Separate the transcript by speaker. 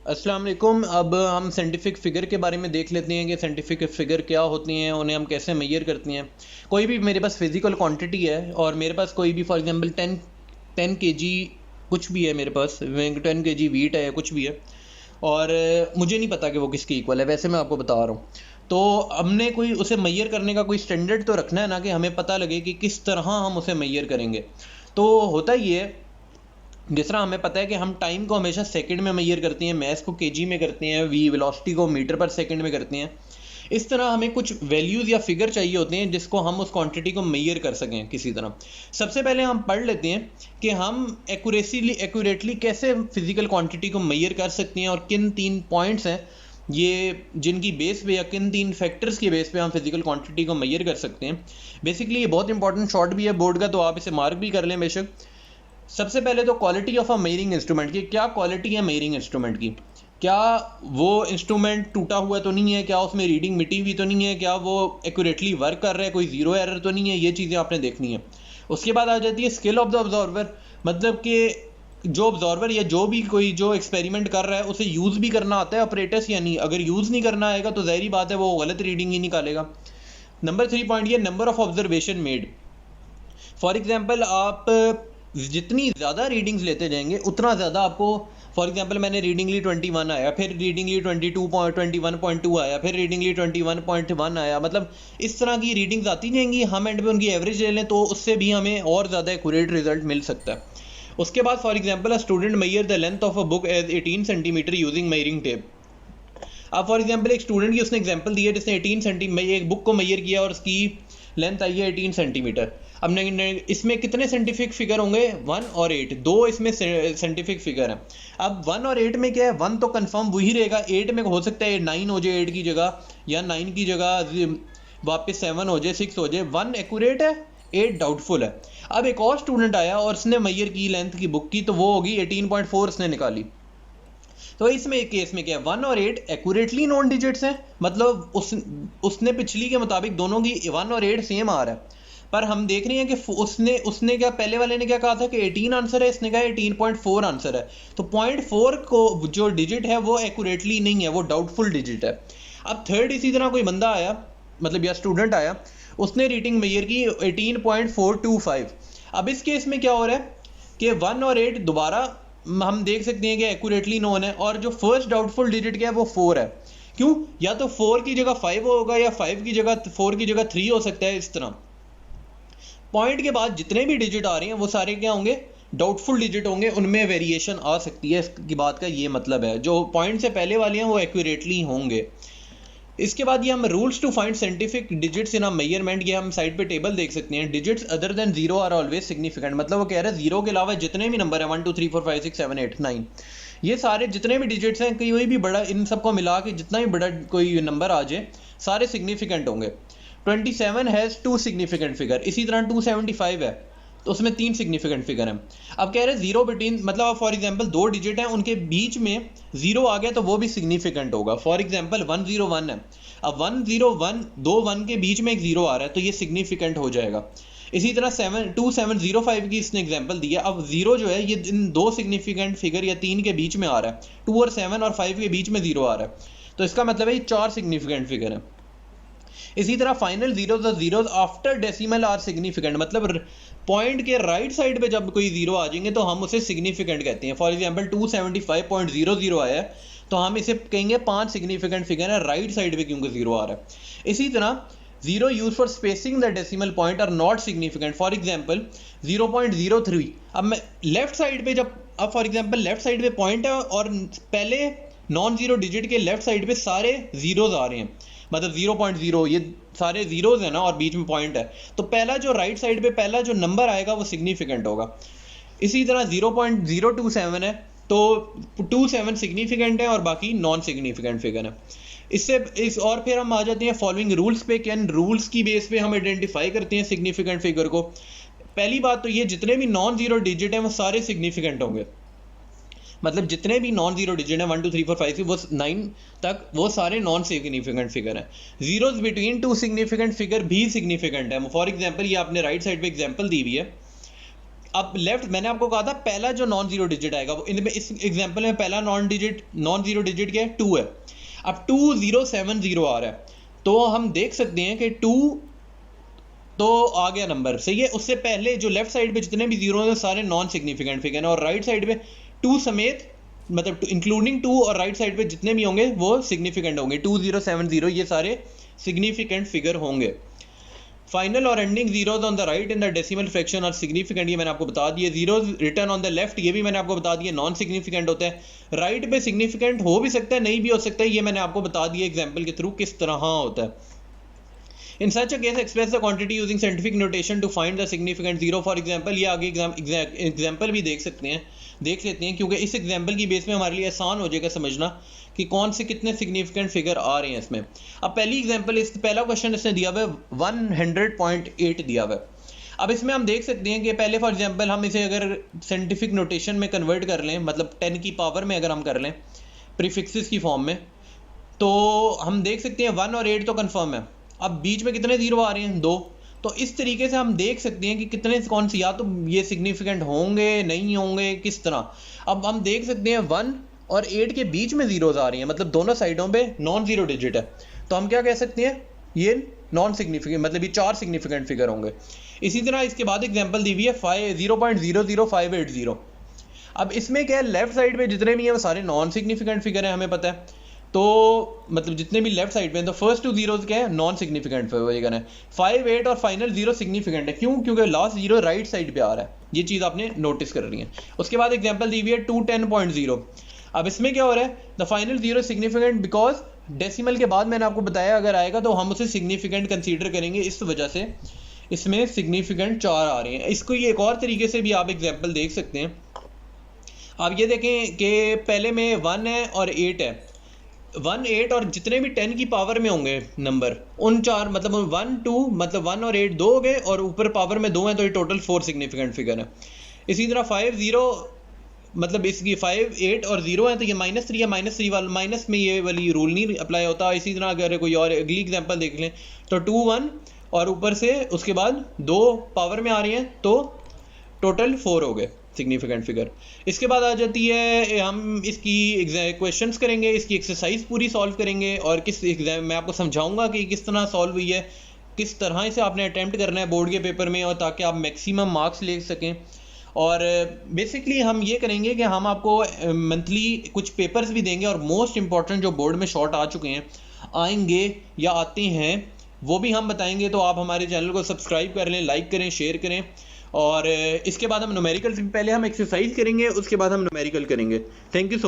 Speaker 1: अस्सलाम वालेकुम। अब हम साइंटिफिक फ़िगर के बारे में देख लेते हैं कि साइंटिफिक फ़िगर क्या होती हैं, उन्हें हम कैसे मेजर करती हैं। कोई भी मेरे पास फिज़िकल क्वांटिटी है और मेरे पास कोई भी फॉर एग्जांपल 10 केजी कुछ भी है, मेरे पास 10 केजी वीट है या कुछ भी है, और मुझे नहीं पता कि वो किसकी इक्वल है। वैसे मैं आपको बता रहा हूँ, तो हमने कोई उसे मेजर करने का कोई स्टैंडर्ड तो रखना है ना, कि हमें पता लगे कि किस तरह हम उसे मेजर करेंगे। तो होता ये है, जिस तरह हमें पता है कि हम टाइम को हमेशा सेकंड में मेजर करते हैं, मैस को केजी में करते हैं, वेलोसिटी को मीटर पर सेकंड में करते हैं। इस तरह हमें कुछ वैल्यूज़ या फिगर चाहिए होते हैं जिसको हम उस क्वांटिटी को मेजर कर सकें किसी तरह। सबसे पहले हम पढ़ लेते हैं कि हम एक्यूरेटली कैसे फिजिकल क्वांटिटी को मेजर कर सकते हैं और किन 3 पॉइंट्स हैं ये जिनकी बेस पे या किन 3 फैक्टर्स की बेस पे हम फिजिकल क्वांटिटी को मेजर कर सकते हैं। बेसिकली ये बहुत इंपॉर्टेंट शॉर्ट भी है बोर्ड का, तो आप इसे मार्क भी कर लें बेशक। सबसे पहले तो quality of a measuring instrument की, क्या क्वालिटी है मेजरिंग इंस्ट्रूमेंट की। क्या वो इंस्ट्रूमेंट टूटा हुआ तो नहीं है, क्या उसमें रीडिंग मिटी हुई तो नहीं है, क्या वो एक्यूरेटली वर्क कर रहा है, कोई ज़ीरो एरर तो नहीं है। ये चीज़ें आपने देखनी है। उसके बाद आ जाती है स्किल ऑफ द ऑब्जर्वर, मतलब कि जो ऑब्जर्वर या जो भी कोई जो एक्सपेरिमेंट कर रहा है उसे यूज़ भी करना आता है ऑपरेटर्स या नहीं। अगर यूज़ नहीं करना आएगा तो ज़ाहिरी बात है वो गलत रीडिंग ही निकालेगा। नंबर 3 पॉइंट ये number of observation made. For example आप जितनी ज़्यादा रीडिंग्स लेते जाएंगे उतना ज़्यादा आपको, फॉर एग्जांपल मैंने रीडिंग ली 21 आया, फिर रीडिंग ली 21.2 आया, फिर रीडिंग ली 21.1 आया, मतलब इस तरह की रीडिंग्स आती जाएंगी। हम एंड पे उनकी एवरेज ले लें तो उससे भी हमें और ज़्यादा एक्यूरेट रिजल्ट मिल सकता है। उसके बाद for example a student measure the length of a book as 18 centimetre using measuring tape. अब फॉर एग्जांपल एक स्टूडेंट की उसने एग्जांपल दी है जिसने 18 सेंटीमीटर एक बुक को मेजर किया और उसकी लेंथ आई है 18 सेंटीमीटर। अब इसमें कितने साइंटिफिक फिगर होंगे, 1 और 8, दो इसमें साइंटिफिक फिगर हैं। अब 1 और 8 में क्या है, 1 तो कंफर्म वही रहेगा, 8 में हो सकता है 9 हो जाए 8 की जगह, या 9 की जगह वापस 7 हो जाए, 6 हो जाए। 1 एक्यूरेट है, 8 डाउटफुल है। अब एक और स्टूडेंट आया और उसने मेजर की लेंथ की बुक की, तो वो होगी 18.4 उसने निकाली। तो इसमें एक केस में क्या है, 1 और 8 एक्यूरेटली नॉन डिजिट्स हैं, मतलब उसने पिछली के मुताबिक दोनों की 1 और 8 सेम आ रहा है। पर हम देख रहे हैं कि उसने क्या, पहले वाले ने क्या कहा था कि 18 आंसर है, इसने कहा 18.4 आंसर है। तो 0.4 को जो डिजिट है वो एक्यूरेटली नहीं है, वो डाउटफुल डिजिट है। अब थर्ड इसी तरह कोई बंदा आया, मतलब या स्टूडेंट आया, उसने रीडिंग मेजर की 18.425। अब इस केस में क्या हो रहा है कि 1 और 8 दोबारा हम देख सकते हैं कि एक्यूरेटली नोन है, और जो फर्स्ट डाउटफुल डिजिट क्या है वो 4 है। क्यों, या तो 4 की जगह 5 होगा या 5 की जगह 4 की जगह 3 हो सकता है। इस तरह पॉइंट के बाद जितने भी डिजिट आ रहे हैं वो सारे क्या होंगे, डाउटफुल डिजिट होंगे, उनमें वेरिएशन आ सकती है। इसकी बात का ये मतलब है, जो पॉइंट से पहले वाले हैं वो एक्यूरेटली होंगे। इसके बाद ये हम rules to find scientific digits in a measurement, ये हम साइड पे टेबल देख सकते हैं। Digits other than zero are always significant, मतलब वो कह रहे हैं जीरो के अलावा जितने भी नंबर है 1 2 3 4 5 6 7 8 9, ये सारे जितने भी डिजिट्स हैं, कोई भी बड़ा, इन सबको मिला के जितना भी बड़ा कोई नंबर आ जाए सारे सिग्निफिकेंट होंगे। 27 हैज़ 2 सिग्निफिकेंट फिगर, इसी तरह 275 है तो उसमें 3 सिग्निफिकेंट फिगर हैं। अब कह रहे हैं जीरो बिटवीन, मतलब फॉर एग्जांपल दो डिजिट हैं उनके बीच में जीरो आ गया तो वो भी सिग्निफिकेंट होगा। फॉर एग्जांपल 101 है, अब 101 दो 1 के बीच में एक जीरो आ रहा है तो ये सिग्निफिकेंट हो जाएगा। इसी तरह 2705 की इसने एग्जांपल दी है। अब जीरो जो है ये इन दो सिग्निफिकेंट फिगर या 3 के बीच में आ रहा है, 2 और 7 और 5 के बीच में जीरो आ रहा है, तो इसका मतलब है ये 4 सिग्निफिकेंट फिगर है। इसी तरह final zeros after decimal are significant, मतलब पॉइंट के राइट साइड पे जब कोई जीरो आ जाएंगे तो हम उसे सिग्निफिकेंट कहते हैं। फॉर एग्जांपल 275.00 आया है तो हम इसे कहेंगे 5 सिग्निफिकेंट फिगर है राइट साइड पे क्योंकि जीरो आ रहा है। इसी तरह zero use for spacing the decimal point are not significant. For example 0.03, अब मैं लेफ्ट साइड पे जब, अब फॉर एग्जांपल लेफ्ट साइड पे पॉइंट है और पहले नॉन जीरो डिजिट के लेफ्ट साइड पे सारे जीरोज आ रहे हैं, मतलब 0.0 ये सारे जीरोज है ना और बीच में पॉइंट है, तो पहला जो राइट साइड पे पहला जो नंबर आएगा वो सिग्निफिकेंट होगा। इसी तरह 0.027 है तो 27 सिग्निफिकेंट है और बाकी नॉन सिग्निफिकेंट फिगर है। इस और फिर हम आ जाते हैं फॉलोइंग रूल्स पे, कि रूल्स की बेस पे हम आइडेंटिफाई करते हैं सिग्निफिकेंट फिगर को। पहली बात तो ये, जितने भी नॉन जीरो डिजिट हैं वो सारे सिग्निफिकेंट होंगे, मतलब जितने भी नॉन जीरो डिजिट हैं 1 2 3 4 5 वो 9 तक वो सारे नॉन सिग्निफिकेंट फिगर हैं। Zeros between two significant figure भी सिग्निफिकेंट है। फॉर एग्जांपल ये आपने राइट साइड पे एग्जांपल दी हुई है, अब लेफ्ट मैंने आपको कहा था पहला जो नॉन जीरो डिजिट आएगा वो इनमें इस एग्जांपल में पहला नॉन जीरो डिजिट क्या है 2 है। अब 2070 आ रहा है तो हम देख सकते हैं कि 2 तो आ गया नंबर सही है। उससे पहले जो लेफ्ट साइड पे जितने भी जीरो हैं सारे नॉन सिग्निफिकेंट फिगर हैं और राइट साइड पे 2 समेत मतलब इंक्लूडिंग 2 और राइट साइड पे जितने भी होंगे वो सिग्निफिकेंट होंगे। 2070 ये सारे सिग्निफिकेंट फिगर होंगे। फाइनल और ending zeros on the right in the decimal fraction और सिग्निफिकेंट, ये मैंने आपको बता दिए। Zeros return on the left, ये भी मैंने आपको बता दिया नॉन सिग्निफिकेंट होता है। राइट पे सिग्निफिकेंट हो भी सकता है नहीं भी हो सकता है, ये मैंने आपको बता दिया एग्जाम्पल के थ्रू किस तरह होता है। In such a case, express the quantity using scientific notation to find the significant zero. For example, ये आगे एग्जाम्पल भी देख लेते हैं क्योंकि इस एग्जाम्पल की बेस में हमारे लिए आसान हो जाएगा समझना कि कौन से कितने सिग्निफिकेंट फिगर आ रहे हैं इसमें। अब पहली एग्जाम्पल पहला क्वेश्चन इसने दिया हुआ है 100.8 दिया हुआ है। अब इसमें हम देख सकते हैं कि पहले फॉर एग्जाम्पल हम इसे अगर साइंटिफिक नोटेशन में कन्वर्ट कर लें, मतलब 10 की पावर में अगर हम कर लें प्रीफिक्सेस की फॉर्म में, तो हम देख सकते हैं 1 और 8 तो कन्फर्म है। अब बीच में कितने जीरो आ रहे हैं 2, तो इस तरीके से हम देख सकते हैं कि कितने कौन सी या तो ये सिग्निफिकेंट होंगे नहीं होंगे किस तरह। अब हम देख सकते हैं 1 और 8 के बीच में जीरोज आ रही हैं, मतलब दोनों साइडों पे नॉन जीरो डिजिट है, तो हम क्या कह सकते हैं ये नॉन सिग्निफिकेंट, मतलब ये 4 सिग्निफिकेंट फिगर होंगे। इसी तरह इसके बाद एग्जांपल दी हुई है 0.00580। अब इसमें क्या है लेफ्ट साइड पे जितने भी हैं वो सारे नॉन सिग्निफिकेंट फिगर हैं हमें पता है, तो मतलब जितने भी लेफ्ट साइड पे हैं तो फर्स्ट 2 जीरोज क्या है नॉन सिग्निफिकेंट फिगर है। 5 8 और फाइनल 0 सिग्निफिकेंट है, क्यों? क्योंकि लास्ट जीरो राइट साइड पे आ रहा है, ये चीज़ आपने नोटिस कर रही है। उसके बाद एग्जांपल दी हुई है 210.0। अब इसमें क्या हो रहा है the final 0 significant because decimal के बाद मैंने आपको बताया अगर आएगा तो हम उसे सिग्निफिकेंट कंसीडर करेंगे, इस वजह से इसमें सिग्निफिकेंट 4 आ रहे हैं। इसको ये एक और तरीके से भी आप एग्जाम्पल देख सकते हैं। आप ये देखें कि पहले में 1 है और 8 है, 1 8 और जितने भी 10 की पावर में होंगे नंबर उन 4 मतलब 1 2 मतलब 1 और 8 2 हो गए और ऊपर पावर में 2 हैं तो ये टोटल 4 सिग्निफिकेंट फिगर है। इसी तरह 5 0 मतलब इसकी 5 8 और 0 है तो ये -3 है, -3 वाला माइनस में ये वाली रूल नहीं अप्लाई होता। इसी तरह अगर कोई और अगली एग्जांपल देख लें तो 2 1 और ऊपर से उसके बाद 2 पावर में आ रही हैं तो टोटल 4 हो गए सिग्निफिकेंट फिगर। इसके बाद आ जाती है हम इसकी क्वेश्चंस करेंगे, इसकी एक्सरसाइज पूरी सॉल्व करेंगे और किस एग्जाम मैं आपको समझाऊंगा कि किस तरह सॉल्व हुई है, किस तरह इसे आपने अटैम्प्ट करना है बोर्ड के पेपर में और ताकि आप मैक्सिमम मार्क्स ले सकें। और बेसिकली हम ये करेंगे कि हम आपको मंथली कुछ पेपर्स भी देंगे और मोस्ट इंपॉर्टेंट जो बोर्ड में शॉर्ट आ चुके हैं आएंगे या आते हैं वो भी हम बताएंगे। तो आप हमारे चैनल को सब्सक्राइब कर लें, लाइक करें, शेयर करें। और इसके बाद हम न्यूमेरिकल, पहले हम एक्सरसाइज करेंगे उसके बाद हम न्यूमेरिकल करेंगे। Thank you so much.